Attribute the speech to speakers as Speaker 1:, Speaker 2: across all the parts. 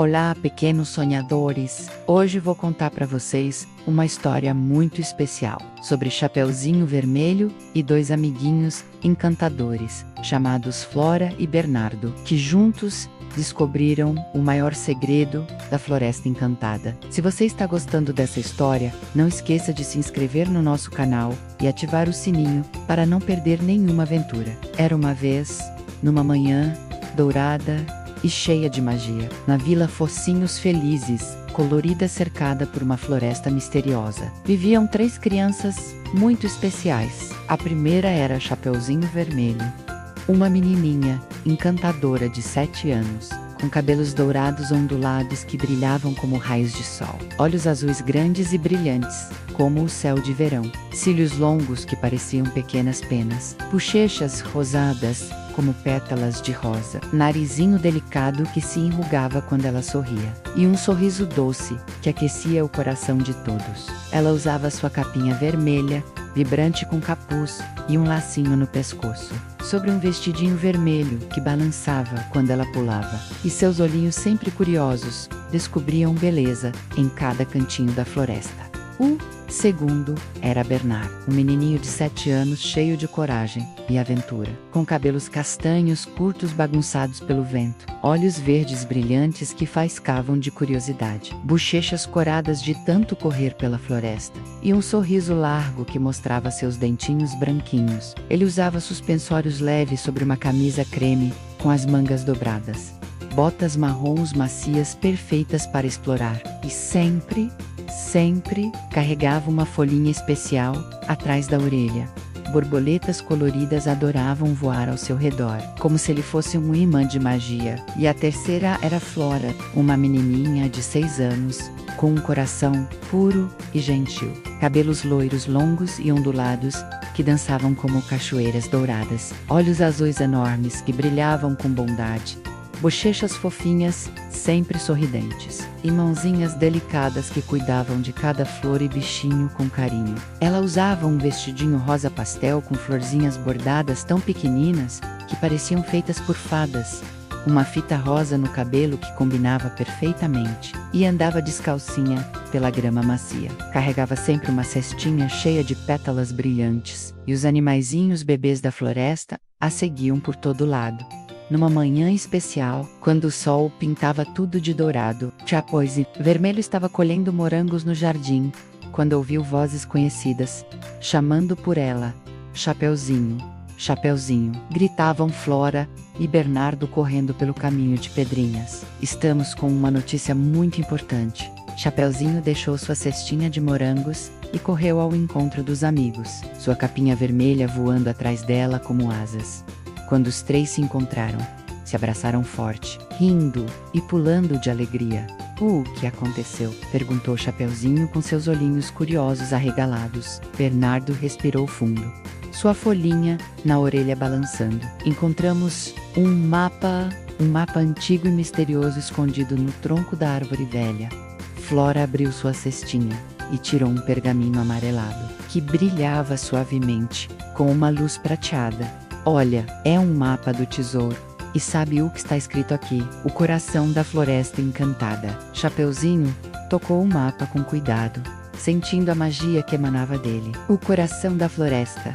Speaker 1: Olá, pequenos sonhadores! Hoje vou contar para vocês uma história muito especial sobre Chapeuzinho Vermelho e dois amiguinhos encantadores, chamados Flora e Bernardo, que juntos descobriram o maior segredo da Floresta Encantada. Se você está gostando dessa história, não esqueça de se inscrever no nosso canal e ativar o sininho para não perder nenhuma aventura. Era uma vez, numa manhã dourada e cheia de magia, na Vila Focinhos Felizes, colorida, cercada por uma floresta misteriosa, viviam três crianças muito especiais. A primeira era Chapeuzinho Vermelho, uma menininha encantadora de 7 anos, com cabelos dourados ondulados que brilhavam como raios de sol, olhos azuis grandes e brilhantes, como o céu de verão, cílios longos que pareciam pequenas penas, bochechas rosadas como pétalas de rosa, narizinho delicado que se enrugava quando ela sorria, e um sorriso doce que aquecia o coração de todos. Ela usava sua capinha vermelha, vibrante com capuz e um lacinho no pescoço, sobre um vestidinho vermelho que balançava quando ela pulava, e seus olhinhos sempre curiosos descobriam beleza em cada cantinho da floresta. O segundo era Bernardo, um menininho de 7 anos cheio de coragem e aventura, com cabelos castanhos curtos bagunçados pelo vento, olhos verdes brilhantes que faiscavam de curiosidade, bochechas coradas de tanto correr pela floresta, e um sorriso largo que mostrava seus dentinhos branquinhos. Ele usava suspensórios leves sobre uma camisa creme com as mangas dobradas, botas marrons macias perfeitas para explorar, e sempre carregava uma folhinha especial atrás da orelha. Borboletas coloridas adoravam voar ao seu redor, como se ele fosse um imã de magia. E a terceira era Flora, uma menininha de 6 anos, com um coração puro e gentil, cabelos loiros longos e ondulados que dançavam como cachoeiras douradas, olhos azuis enormes que brilhavam com bondade, bochechas fofinhas, sempre sorridentes, e mãozinhas delicadas que cuidavam de cada flor e bichinho com carinho. Ela usava um vestidinho rosa pastel com florzinhas bordadas tão pequeninas que pareciam feitas por fadas, uma fita rosa no cabelo que combinava perfeitamente, e andava descalcinha pela grama macia. Carregava sempre uma cestinha cheia de pétalas brilhantes, e os animaizinhos bebês da floresta a seguiam por todo lado. Numa manhã especial, quando o sol pintava tudo de dourado, Chapeuzinho Vermelho estava colhendo morangos no jardim, quando ouviu vozes conhecidas, chamando por ela. Chapeuzinho, Chapeuzinho, gritavam Flora e Bernardo correndo pelo caminho de pedrinhas. Estamos com uma notícia muito importante. Chapeuzinho deixou sua cestinha de morangos e correu ao encontro dos amigos, sua capinha vermelha voando atrás dela como asas. Quando os três se encontraram, se abraçaram forte, rindo e pulando de alegria. O que aconteceu? Perguntou Chapeuzinho com seus olhinhos curiosos arregalados. Bernardo respirou fundo, sua folhinha na orelha balançando. Encontramos um mapa antigo e misterioso escondido no tronco da árvore velha. Flora abriu sua cestinha e tirou um pergaminho amarelado, que brilhava suavemente, com uma luz prateada. Olha, é um mapa do tesouro. E sabe o que está escrito aqui? O coração da floresta encantada. Chapeuzinho tocou o mapa com cuidado, sentindo a magia que emanava dele. O coração da floresta,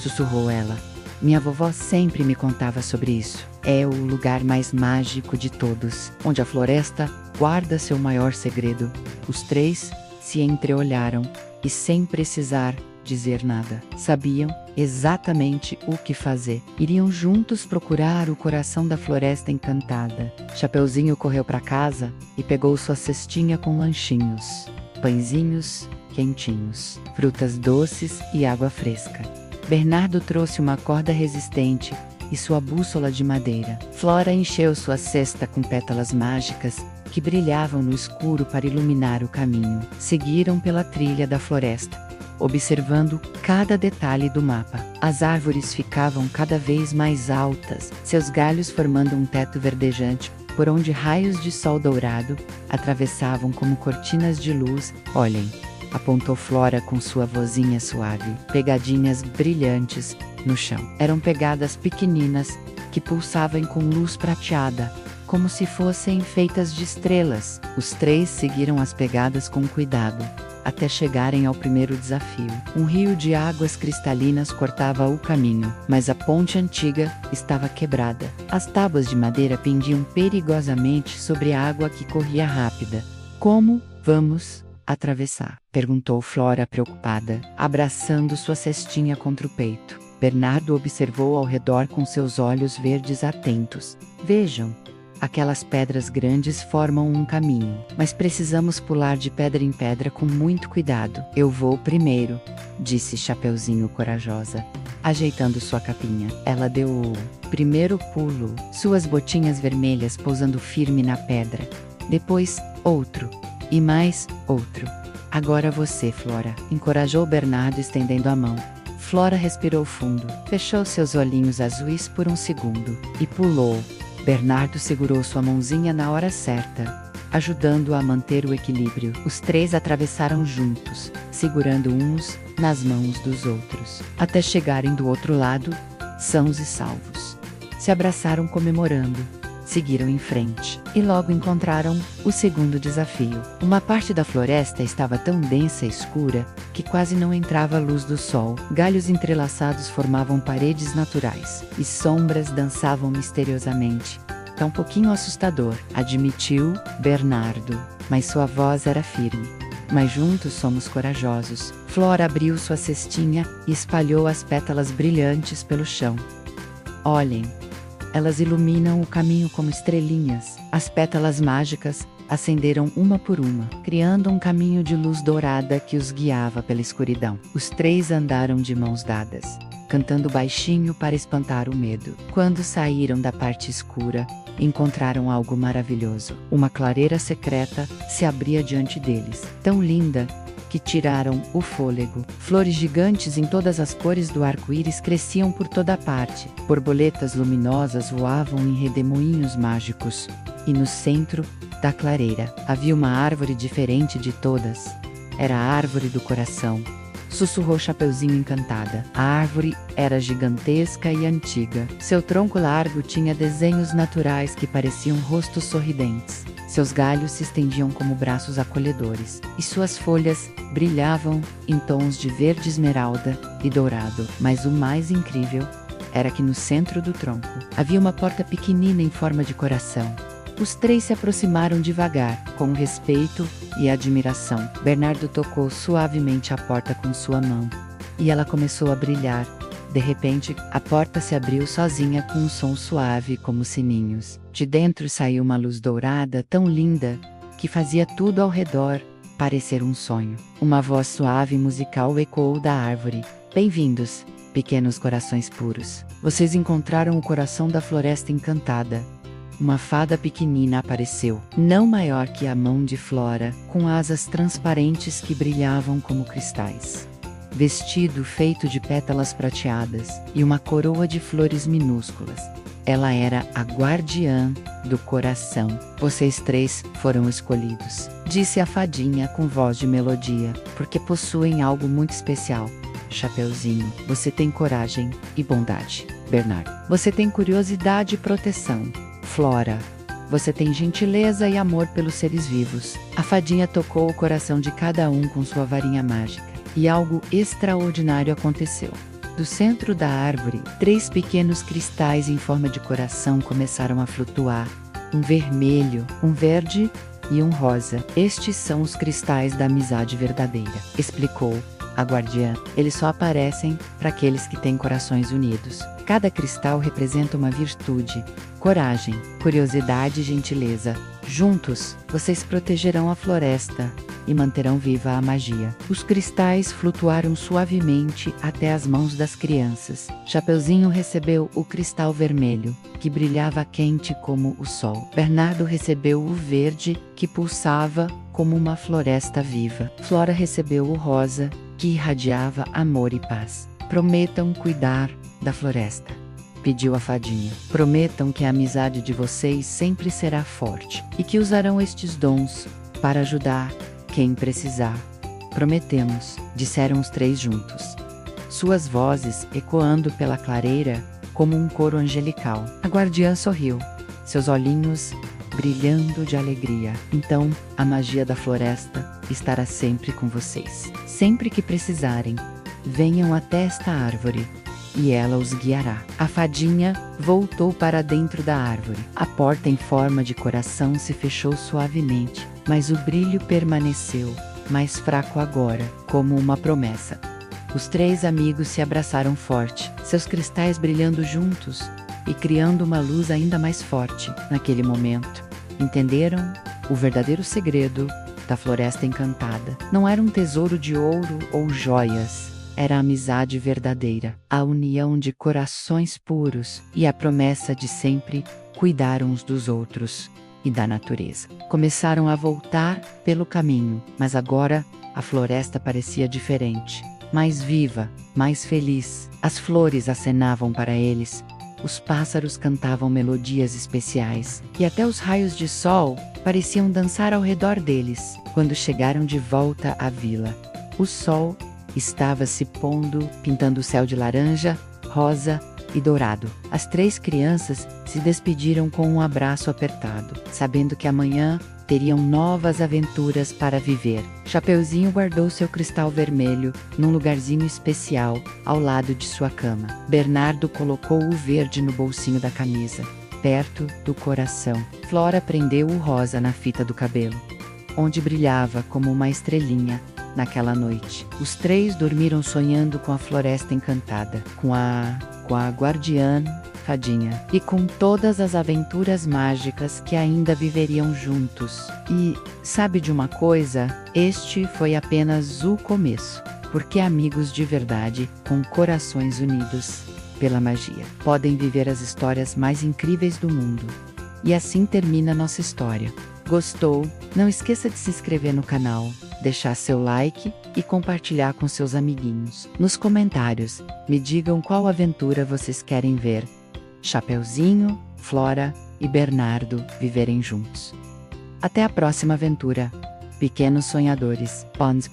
Speaker 1: sussurrou ela. Minha vovó sempre me contava sobre isso. É o lugar mais mágico de todos, onde a floresta guarda seu maior segredo. Os três se entreolharam e, sem precisar dizer nada, sabiam exatamente o que fazer. Iriam juntos procurar o coração da floresta encantada. Chapeuzinho correu para casa e pegou sua cestinha com lanchinhos, pãezinhos quentinhos, frutas doces e água fresca. Bernardo trouxe uma corda resistente e sua bússola de madeira. Flora encheu sua cesta com pétalas mágicas que brilhavam no escuro para iluminar o caminho. Seguiram pela trilha da floresta, observando cada detalhe do mapa. As árvores ficavam cada vez mais altas, seus galhos formando um teto verdejante, por onde raios de sol dourado atravessavam como cortinas de luz. Olhem, apontou Flora com sua vozinha suave. Pegadinhas brilhantes no chão. Eram pegadas pequeninas que pulsavam com luz prateada, como se fossem feitas de estrelas. Os três seguiram as pegadas com cuidado, até chegarem ao primeiro desafio. Um rio de águas cristalinas cortava o caminho, mas a ponte antiga estava quebrada. As tábuas de madeira pendiam perigosamente sobre a água que corria rápida. Como vamos atravessar? Perguntou Flora preocupada, abraçando sua cestinha contra o peito. Bernardo observou ao redor com seus olhos verdes atentos. Vejam, aquelas pedras grandes formam um caminho, mas precisamos pular de pedra em pedra com muito cuidado. Eu vou primeiro, disse Chapeuzinho corajosa, ajeitando sua capinha. Ela deu o primeiro pulo, suas botinhas vermelhas pousando firme na pedra. Depois, outro. E mais outro. Agora você, Flora, encorajou Bernardo estendendo a mão. Flora respirou fundo, fechou seus olhinhos azuis por um segundo e pulou. Bernardo segurou sua mãozinha na hora certa, ajudando-o a manter o equilíbrio. Os três atravessaram juntos, segurando uns nas mãos dos outros, até chegarem do outro lado, sãos e salvos. Se abraçaram comemorando. Seguiram em frente, e logo encontraram o segundo desafio. Uma parte da floresta estava tão densa e escura, que quase não entrava a luz do sol. Galhos entrelaçados formavam paredes naturais, e sombras dançavam misteriosamente. Tá um pouquinho assustador, admitiu Bernardo, mas sua voz era firme. Mas juntos somos corajosos. Flora abriu sua cestinha e espalhou as pétalas brilhantes pelo chão. Olhem! Elas iluminam o caminho como estrelinhas. As pétalas mágicas acenderam uma por uma, criando um caminho de luz dourada que os guiava pela escuridão. Os três andaram de mãos dadas, cantando baixinho para espantar o medo. Quando saíram da parte escura, encontraram algo maravilhoso. Uma clareira secreta se abria diante deles, tão linda que tiraram o fôlego. Flores gigantes em todas as cores do arco-íris cresciam por toda parte. Borboletas luminosas voavam em redemoinhos mágicos. E no centro da clareira havia uma árvore diferente de todas. Era a árvore do coração. Sussurrou Chapeuzinho encantada. A árvore era gigantesca e antiga. Seu tronco largo tinha desenhos naturais que pareciam rostos sorridentes. Seus galhos se estendiam como braços acolhedores, e suas folhas brilhavam em tons de verde esmeralda e dourado. Mas o mais incrível era que no centro do tronco havia uma porta pequenina em forma de coração. Os três se aproximaram devagar, com respeito e admiração. Bernardo tocou suavemente a porta com sua mão, e ela começou a brilhar. De repente, a porta se abriu sozinha com um som suave como sininhos. De dentro saiu uma luz dourada tão linda, que fazia tudo ao redor parecer um sonho. Uma voz suave e musical ecoou da árvore. Bem-vindos, pequenos corações puros. Vocês encontraram o coração da floresta encantada. Uma fada pequenina apareceu, não maior que a mão de Flora, com asas transparentes que brilhavam como cristais. Vestido feito de pétalas prateadas e uma coroa de flores minúsculas. Ela era a guardiã do coração. Vocês três foram escolhidos, disse a fadinha com voz de melodia, porque possuem algo muito especial. Chapeuzinho, você tem coragem e bondade. Bernardo, você tem curiosidade e proteção. Flora, você tem gentileza e amor pelos seres vivos. A fadinha tocou o coração de cada um com sua varinha mágica. E algo extraordinário aconteceu. Do centro da árvore, 3 pequenos cristais em forma de coração começaram a flutuar. Um vermelho, um verde e um rosa. Estes são os cristais da amizade verdadeira, explicou a guardiã. Eles só aparecem para aqueles que têm corações unidos. Cada cristal representa uma virtude: coragem, curiosidade e gentileza. Juntos, vocês protegerão a floresta e manterão viva a magia. Os cristais flutuaram suavemente até as mãos das crianças. Chapeuzinho recebeu o cristal vermelho, que brilhava quente como o sol. Bernardo recebeu o verde, que pulsava como uma floresta viva. Flora recebeu o rosa, que irradiava amor e paz. Prometam cuidar da floresta, pediu a fadinha. Prometam que a amizade de vocês sempre será forte e que usarão estes dons para ajudar quem precisar. Prometemos, disseram os 3 juntos. Suas vozes ecoando pela clareira como um coro angelical. A guardiã sorriu. seus olhinhos brilhando de alegria. Então, a magia da floresta estará sempre com vocês. Sempre que precisarem, venham até esta árvore e ela os guiará. A fadinha voltou para dentro da árvore. A porta em forma de coração se fechou suavemente, mas o brilho permaneceu, mais fraco agora, como uma promessa. Os três amigos se abraçaram forte, seus cristais brilhando juntos e criando uma luz ainda mais forte. Naquele momento, entenderam o verdadeiro segredo da Floresta Encantada. Não era um tesouro de ouro ou joias, era a amizade verdadeira, a união de corações puros e a promessa de sempre cuidar uns dos outros e da natureza. Começaram a voltar pelo caminho, mas agora a floresta parecia diferente, mais viva, mais feliz. As flores acenavam para eles, os pássaros cantavam melodias especiais, e até os raios de sol pareciam dançar ao redor deles. Quando chegaram de volta à vila, o sol estava se pondo, pintando o céu de laranja, rosa e dourado. As três crianças se despediram com um abraço apertado, sabendo que amanhã teriam novas aventuras para viver. Chapeuzinho guardou seu cristal vermelho num lugarzinho especial ao lado de sua cama. Bernardo colocou o verde no bolsinho da camisa, perto do coração. Flora prendeu o rosa na fita do cabelo, onde brilhava como uma estrelinha naquela noite. Os três dormiram sonhando com a floresta encantada, com a guardiã fadinha e com todas as aventuras mágicas que ainda viveriam juntos. E, sabe de uma coisa? Este foi apenas o começo, porque amigos de verdade, com corações unidos pela magia, podem viver as histórias mais incríveis do mundo. E assim termina nossa história. Gostou? Não esqueça de se inscrever no canal, deixar seu like e compartilhar com seus amiguinhos. Nos comentários, me digam qual aventura vocês querem ver Chapeuzinho, Flora e Bernardo viverem juntos. Até a próxima aventura, pequenos sonhadores. Pons.